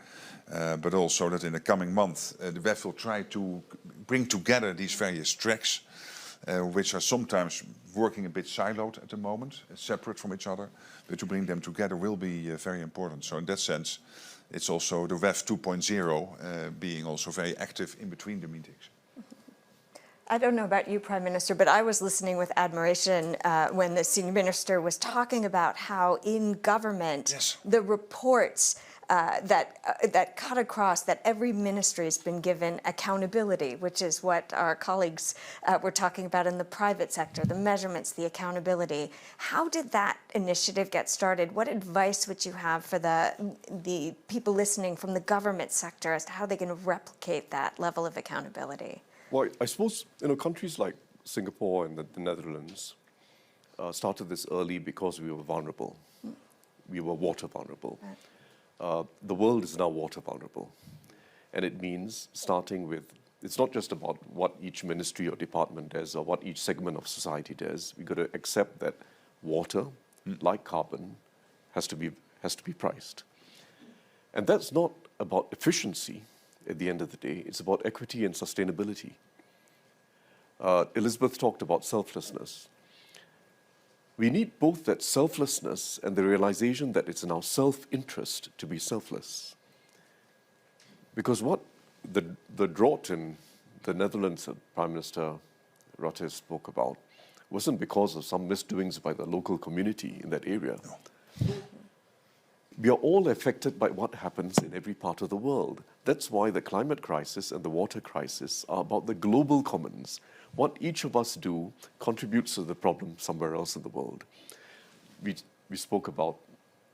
but also that in the coming month, the WEF will try to bring together these various tracks, which are sometimes working a bit siloed at the moment, separate from each other, but to bring them together will be very important. So in that sense, it's also the WEF 2.0 being also very active in between the meetings. I don't know about you, Prime Minister, but I was listening with admiration when the senior minister was talking about how in government, Yes. the reports that cut across, that every ministry has been given accountability, which is what our colleagues were talking about in the private sector, the measurements, the accountability. How did that initiative get started? What advice would you have for the people listening from the government sector as to how they can replicate that level of accountability? Well, I suppose, countries like Singapore and the Netherlands started this early because we were vulnerable. We were water vulnerable. The world is now water vulnerable. And it means starting with, it's not just about what each ministry or department does or what each segment of society does. We've got to accept that water, like carbon, has to be priced. And that's not about efficiency. At the end of the day, it's about equity and sustainability. Elizabeth talked about selflessness. We need both that selflessness and the realization that it's in our self-interest to be selfless. Because what the drought in the Netherlands that Prime Minister Rutte spoke about wasn't because of some misdoings by the local community in that area. No. we are all affected by what happens in every part of the world. That's why the climate crisis and the water crisis are about the global commons. What each of us do contributes to the problem somewhere else in the world. We spoke about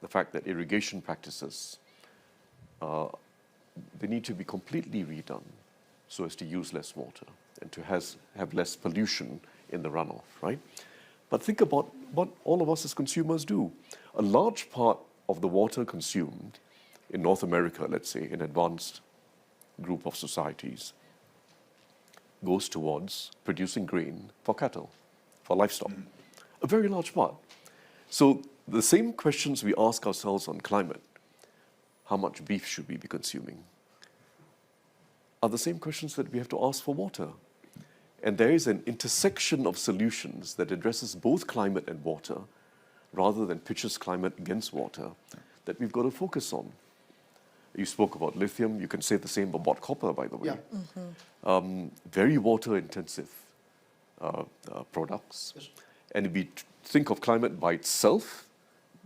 the fact that irrigation practices, they need to be completely redone so as to use less water and to have less pollution in the runoff, right? But think about what all of us as consumers do. A large part of the water consumed in North America, let's say, an advanced group of societies, goes towards producing grain for cattle, for livestock. A very large part. So the same questions we ask ourselves on climate, how much beef should we be consuming, are the same questions that we have to ask for water. And there is an intersection of solutions that addresses both climate and water, rather than pitches climate against water, that we've got to focus on. You spoke about lithium. You can say the same about copper, by the way. Yeah. Very water-intensive products. Yes. And if we think of climate by itself,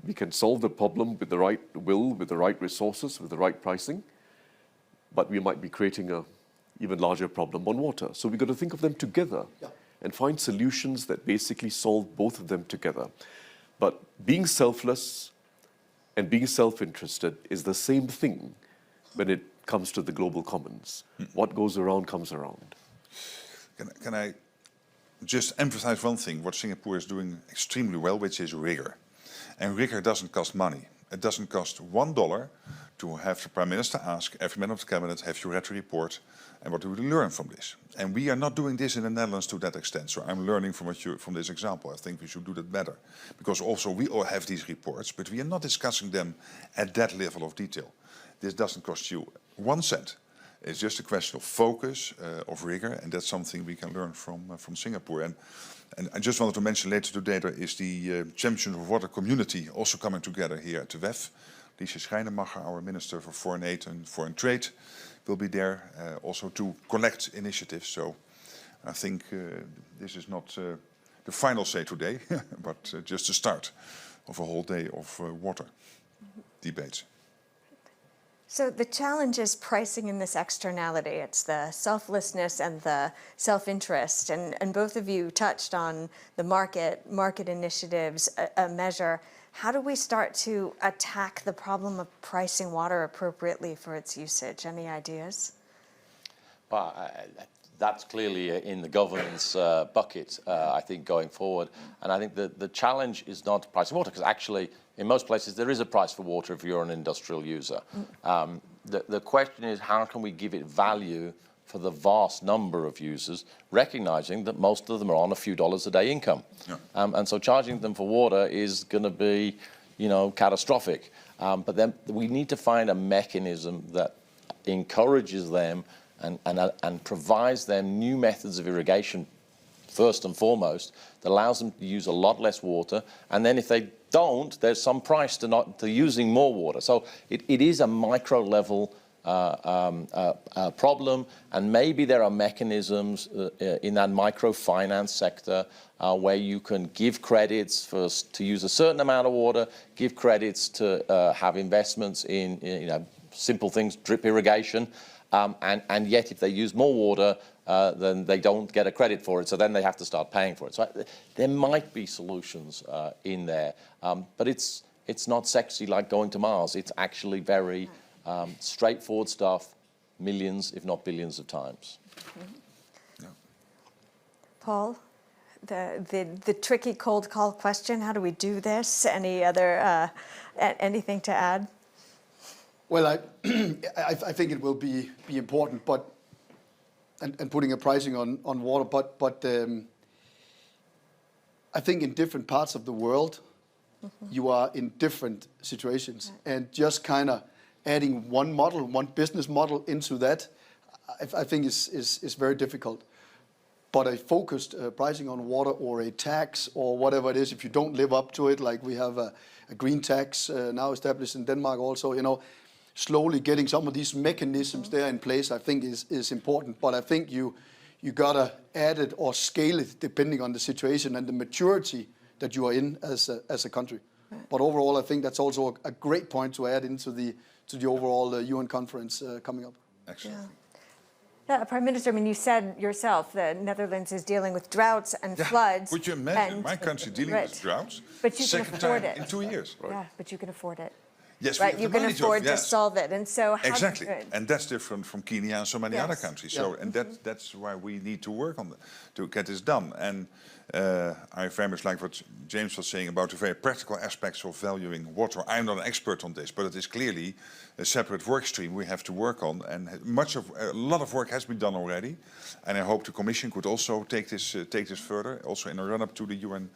we can solve the problem with the right will, with the right resources, with the right pricing. But we might be creating an even larger problem on water. So we've got to think of them together and find solutions that basically solve both of them together. But being selfless and being self-interested is the same thing when it comes to the global commons. What goes around comes around. Can I just emphasize one thing, what Singapore is doing extremely well, which is rigor. And rigor doesn't cost money. It doesn't cost $1 to have the Prime Minister ask every member of the Cabinet, have you read the report, and what do we learn from this? And we are not doing this in the Netherlands to that extent. So I'm learning from this example. I think we should do that better. Because also we all have these reports, but we are not discussing them at that level of detail. This doesn't cost you 1 cent. It's just a question of focus, of rigor, and that's something we can learn from Singapore. And I just wanted to mention later today there is the Champions of Water Community also coming together here at the WEF. Liesje Schrijnemacher, our Minister for Foreign Aid and Foreign Trade, will be there also to collect initiatives. So I think this is not the final say today, but just the start of a whole day of water debates. So the challenge is pricing in this externality. It's the selflessness and the self-interest. And both of you touched on the market initiatives, a measure. How do we start to attack the problem of pricing water appropriately for its usage? Any ideas? Well, that's clearly in the governance bucket, I think, going forward. And I think the challenge is not pricing water, because actually, in most places, there is a price for water if you're an industrial user. The question is, how can we give it value for the vast number of users, recognizing that most of them are on a few dollars a day income. Yeah. And so charging them for water is going to be, catastrophic. But then we need to find a mechanism that encourages them and provides them new methods of irrigation, first and foremost, that allows them to use a lot less water. And then if they don't, there's some price to using more water. So it is a micro level problem, and maybe there are mechanisms in that microfinance sector where you can give credits to use a certain amount of water, give credits to have investments in simple things, drip irrigation, and yet if they use more water, then they don't get a credit for it, so then they have to start paying for it. So there might be solutions in there, but it's not sexy like going to Mars. It's actually very straightforward stuff, millions, if not billions of times. Mm-hmm. Yeah. Paul, the tricky cold call question, how do we do this? Any other, anything to add? Well, I think it will be important, but and putting a pricing on water, but I think in different parts of the world, you are in different situations, and just kind of adding one model, one business model into that, I think is very difficult. But a focused pricing on water or a tax or whatever it is, if you don't live up to it, like we have a green tax now established in Denmark also, slowly getting some of these mechanisms there in place, I think is important. But I think you gotta add it or scale it depending on the situation and the maturity that you are in as a country. But overall, I think that's also a great point to add into the overall UN conference coming up. Excellent. Yeah, Prime Minister, I mean, you said yourself the Netherlands is dealing with droughts and floods. Could you imagine and- my country dealing with droughts? But you can Second afford time it. in 2 years. Yeah, but you can afford it. Yes, we Right, have you the can money to- afford to yes. solve it. And so how... Exactly, and that's different from Kenya and so many other Yes. countries. Yeah. So, and that's why we need to work on to get this done. And I very much like what James was saying about the very practical aspects of valuing water. I'm not an expert on this, but it is clearly a separate work stream we have to work on. And a lot of work has been done already. And I hope the Commission could also take this further, also in a run-up to the UN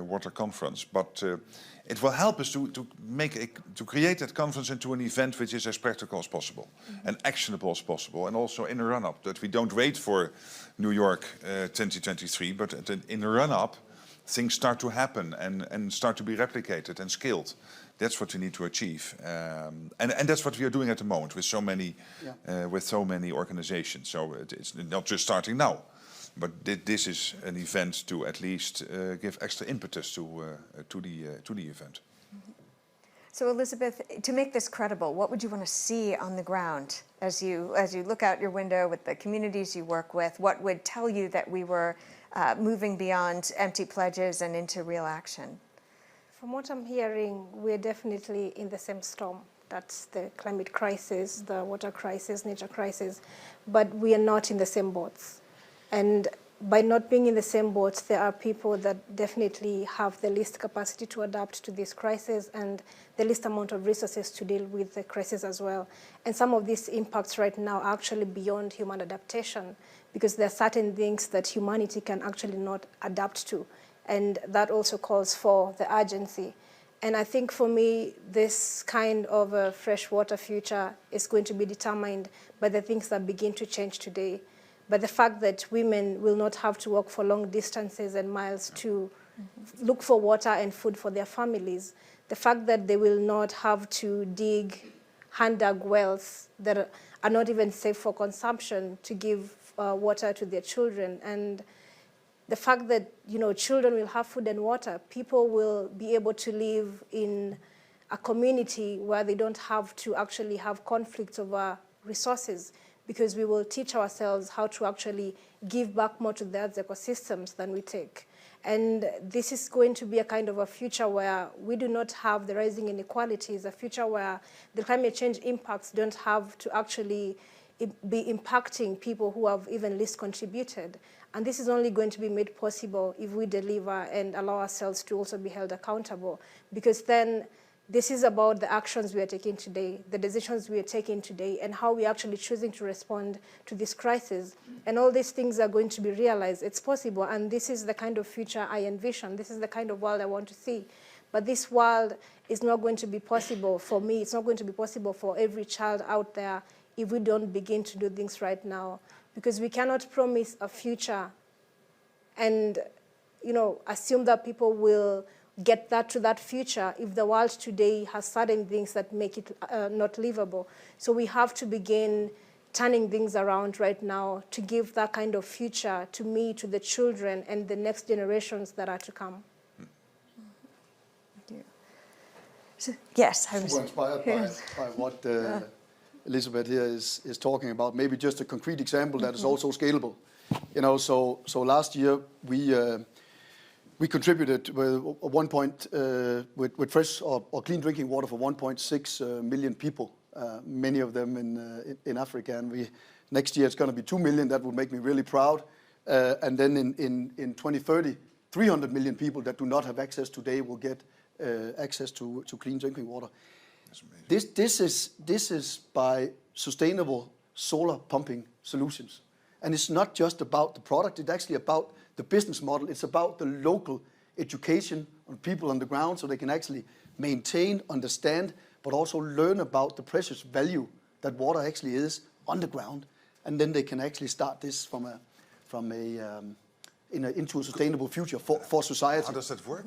Water Conference. But it will help us to create that conference into an event which is as practical as possible and actionable as possible, and also in a run-up, that we don't wait for New York 2023, but in a run-up, things start to happen and start to be replicated and scaled. That's what we need to achieve, and that's what we are doing at the moment with so many organizations. So it's not just starting now. But this is an event to at least give extra impetus to the event. So Elizabeth, to make this credible, what would you want to see on the ground as you look out your window with the communities you work with? What would tell you that we were moving beyond empty pledges and into real action? From what I'm hearing, we're definitely in the same storm. That's the climate crisis, the water crisis, nature crisis, but we are not in the same boats. And by not being in the same boats, there are people that definitely have the least capacity to adapt to this crisis and the least amount of resources to deal with the crisis as well. And some of these impacts right now are actually beyond human adaptation, because there are certain things that humanity can actually not adapt to. And that also calls for the urgency. And I think for me, this kind of a freshwater future is going to be determined by the things that begin to change today. But the fact that women will not have to walk for long distances and miles to look for water and food for their families, the fact that they will not have to dig hand-dug wells that are not even safe for consumption to give water to their children, and the fact that children will have food and water, people will be able to live in a community where they don't have to actually have conflicts over resources, because we will teach ourselves how to actually give back more to the earth's ecosystems than we take. And this is going to be a kind of a future where we do not have the rising inequalities, a future where the climate change impacts don't have to actually be impacting people who have even least contributed. And this is only going to be made possible if we deliver and allow ourselves to also be held accountable, because then this is about the actions we are taking today, the decisions we are taking today, and how we are actually choosing to respond to this crisis. And all these things are going to be realized. It's possible, and this is the kind of future I envision. This is the kind of world I want to see. But this world is not going to be possible for me. It's not going to be possible for every child out there if we don't begin to do things right now. Because we cannot promise a future and assume that people will get to that future if the world today has certain things that make it not livable. So we have to begin turning things around right now to give that kind of future to me, to the children, and the next generations that are to come. Thank you. So, yes, I was Super inspired by what Elizabeth here is talking about. Maybe just a concrete example that is also scalable. So last year we contributed with fresh or clean drinking water for 1.6 million people, many of them in Africa. And next year it's going to be 2 million. That would make me really proud. And then in 2030, 300 million people that do not have access today will get access to clean drinking water. This is by sustainable solar pumping solutions. And it's not just about the product, it's actually about the business model. It's about the local education of people on the ground so they can actually maintain, understand, but also learn about the precious value that water actually is on the ground. And then they can actually start this into a sustainable future for society. How does that work?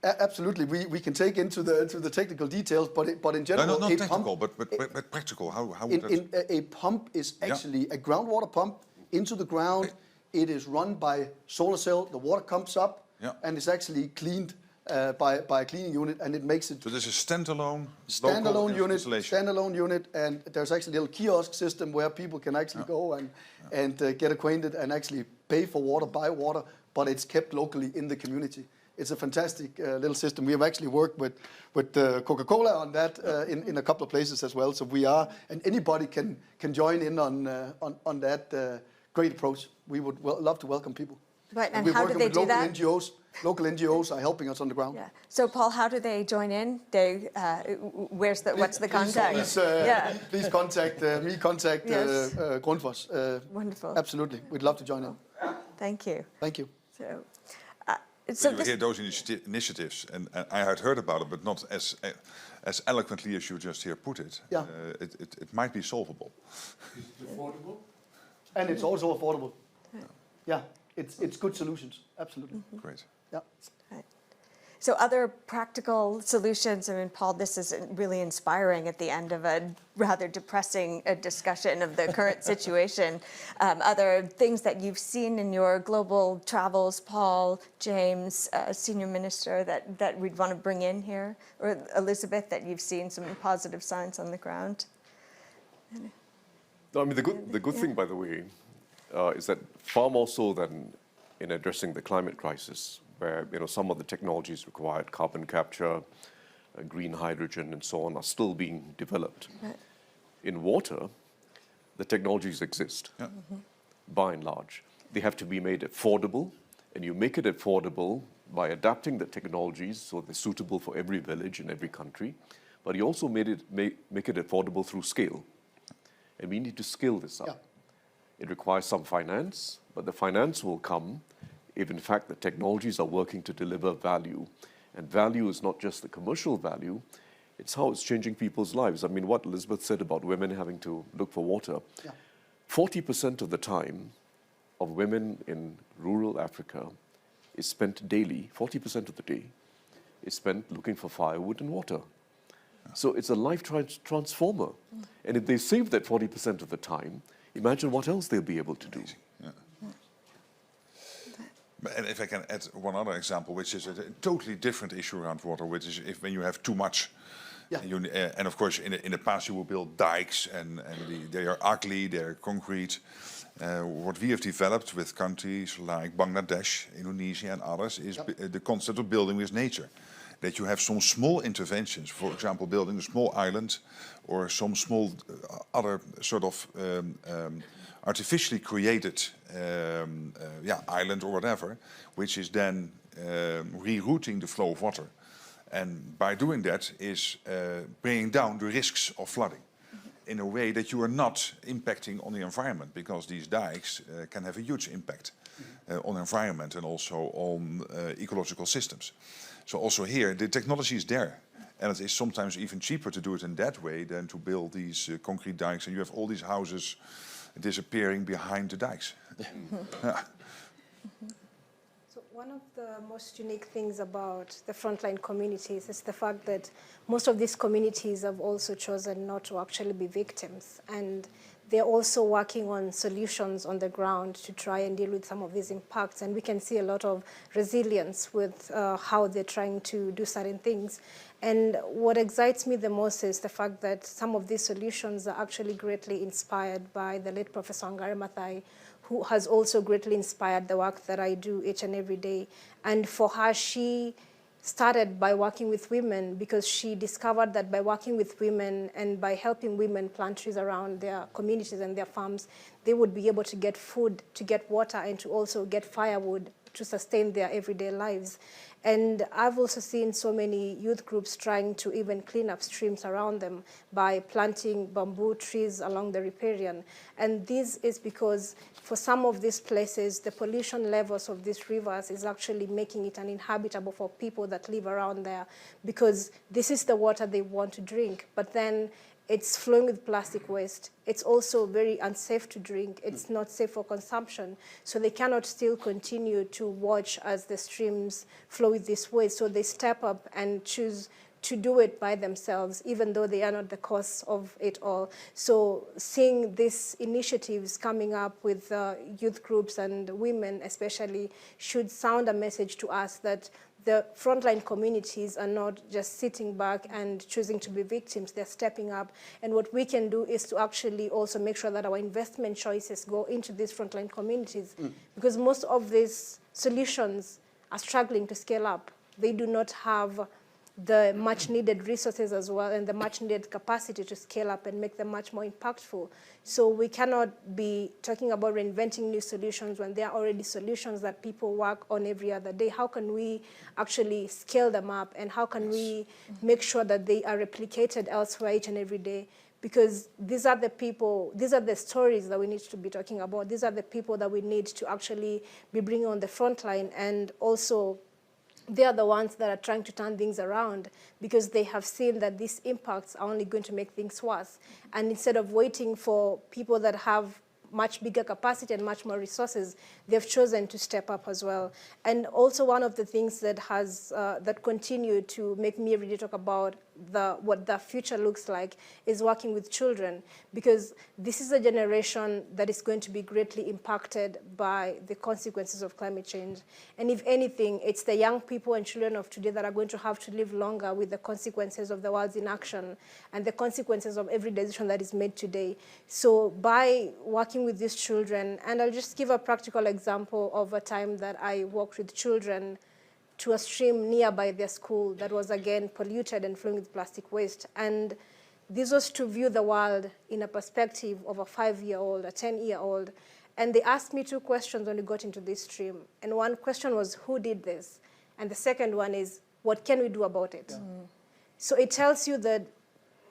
Absolutely. We can take into the technical details, but in general, no, not technical, but practical. How would that? A pump is actually a groundwater pump into the ground. It is run by solar cell. The water comes up and is actually cleaned by a cleaning unit, and it makes it So this is standalone, standalone unit, and there's actually a little kiosk system where people can actually go and get acquainted and actually pay for water, buy water, but it's kept locally in the community. It's a fantastic little system. We have actually worked with Coca-Cola on that in a couple of places as well. So we are, and anybody can join in on that great approach. We would love to welcome people. Right, and we're how do working they with do local that? NGOs. Local NGOs are helping us on the ground. Yeah. So, Paul, how do they join in? They, what's the contact? Please contact me. Contact Yes. Grundfos. Wonderful. Absolutely, we'd love to join in. Thank you. Thank you. So you hear those initiatives, and I had heard about it, but not as eloquently as you just here put it. Yeah. It might be solvable. It's affordable, and it's also affordable. Yeah, it's good solutions. Absolutely. Great. Yeah. Right. So other practical solutions, I mean, Paul, this is really inspiring at the end of a rather depressing discussion of the current situation. Other things that you've seen in your global travels, Paul, James, Senior Minister, that we'd want to bring in here, or Elizabeth, that you've seen some positive signs on the ground? No, I mean, the good thing, by the way, is that far more so than in addressing the climate crisis, where some of the technologies required, carbon capture, green hydrogen, and so on, are still being developed. Right. In water, the technologies exist, by and large. They have to be made affordable, and you make it affordable by adapting the technologies so they're suitable for every village in every country. But you also make it affordable through scale, and we need to scale this up. Yeah. It requires some finance, but the finance will come if in fact the technologies are working to deliver value. And value is not just the commercial value, it's how it's changing people's lives. I mean, what Elizabeth said about women having to look for water, 40% of the time of women in rural Africa is spent daily, 40% of the day is spent looking for firewood and water. So it's a life transformer. And if they save that 40% of the time, imagine what else they'll be able to do. And if I can add one other example, which is a totally different issue around water, which is when you have too much. And of course, in the past you will build dikes, and they are ugly, they're concrete. What we have developed with countries like Bangladesh, Indonesia, and others is the concept of building with nature. That you have some small interventions, for example, building a small island or some small other sort of artificially created island or whatever, which is then rerouting the flow of water. And by doing that is bringing down the risks of flooding in a way that you are not impacting on the environment, because these dikes can have a huge impact on the environment and also on ecological systems. So also here, the technology is there. And it is sometimes even cheaper to do it in that way than to build these concrete dikes, and you have all these houses disappearing behind the dikes. So one of the most unique things about the frontline communities is the fact that most of these communities have also chosen not to actually be victims, and they're also working on solutions on the ground to try and deal with some of these impacts. And we can see a lot of resilience with how they're trying to do certain things. And what excites me the most is the fact that some of these solutions are actually greatly inspired by the late Professor Wangari Maathai, who has also greatly inspired the work that I do each and every day. And for her, she started by working with women because she discovered that by working with women and by helping women plant trees around their communities and their farms, they would be able to get food, to get water, and to also get firewood to sustain their everyday lives. And I've also seen so many youth groups trying to even clean up streams around them by planting bamboo trees along the riparian. And this is because for some of these places, the pollution levels of these rivers is actually making it uninhabitable for people that live around there, because this is the water they want to drink. But then it's flowing with plastic waste. It's also very unsafe to drink. It's not safe for consumption. So they cannot still continue to watch as the streams flow with this waste. So they step up and choose to do it by themselves, even though they are not the cause of it all. So seeing these initiatives coming up with youth groups and women especially should sound a message to us that the frontline communities are not just sitting back and choosing to be victims, they're stepping up. And what we can do is to actually also make sure that our investment choices go into these frontline communities, because most of these solutions are struggling to scale up. They do not have the much needed resources as well and the much needed capacity to scale up and make them much more impactful. So we cannot be talking about reinventing new solutions when there are already solutions that people work on every other day. How can we actually scale them up, and how can we make sure that they are replicated elsewhere each and every day? Because these are the people, these are the stories that we need to be talking about. These are the people that we need to actually be bringing on the front line, and also they are the ones that are trying to turn things around, because they have seen that these impacts are only going to make things worse. And instead of waiting for people that have much bigger capacity and much more resources, they've chosen to step up as well. And also one of the things that has that continue to make me really talk about what the future looks like is working with children, because this is a generation that is going to be greatly impacted by the consequences of climate change. And if anything, it's the young people and children of today that are going to have to live longer with the consequences of the world's inaction and the consequences of every decision that is made today. So by working with these children, and I'll just give a practical example of a time that I worked with children to a stream nearby their school that was again polluted and flowing with plastic waste. And this was to view the world in a perspective of a 5-year-old, a 10-year-old. And they asked me 2 questions when we got into this stream. And one question was, who did this? And the second one is, what can we do about it? So it tells you that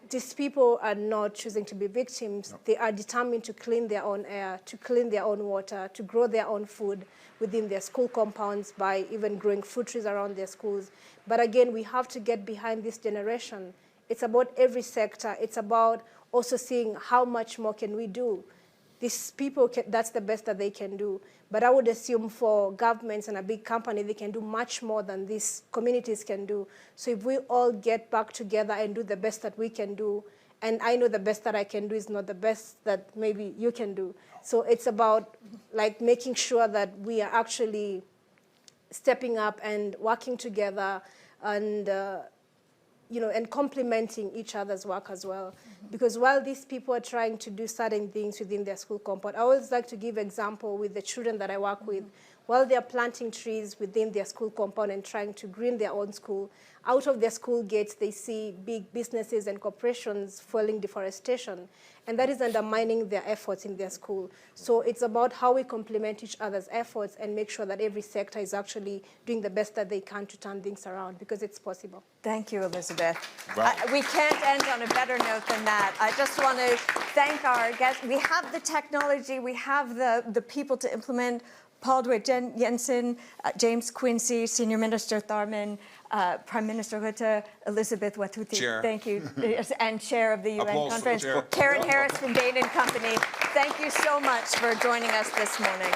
these people are not choosing to be victims. No. They are determined to clean their own air, to clean their own water, to grow their own food within their school compounds by even growing fruit trees around their schools. But again, we have to get behind this generation. It's about every sector. It's about also seeing how much more can we do. These people, that's the best that they can do. But I would assume for governments and a big company, they can do much more than these communities can do. So if we all get back together and do the best that we can do, and I know the best that I can do is not the best that maybe you can do. So it's about like making sure that we are actually stepping up and working together and and complementing each other's work as well. Because while these people are trying to do certain things within their school compound, I always like to give example with the children that I work with. While they're planting trees within their school compound and trying to green their own school, out of their school gates, they see big businesses and corporations fueling deforestation. And that is undermining their efforts in their school. So it's about how we complement each other's efforts and make sure that every sector is actually doing the best that they can to turn things around, because it's possible. Thank you, Elizabeth. Wow. We can't end on a better note than that. I just want to thank our guests. We have the technology, we have the people to implement. Paul Jensen, James Quincy, Senior Minister Tharman, Prime Minister Rutte, Elizabeth Watuti. Chair. Thank you. And Chair of the UN Applause Conference. for the chair. Karen Harris from Bain & Company. Thank you so much for joining us this morning.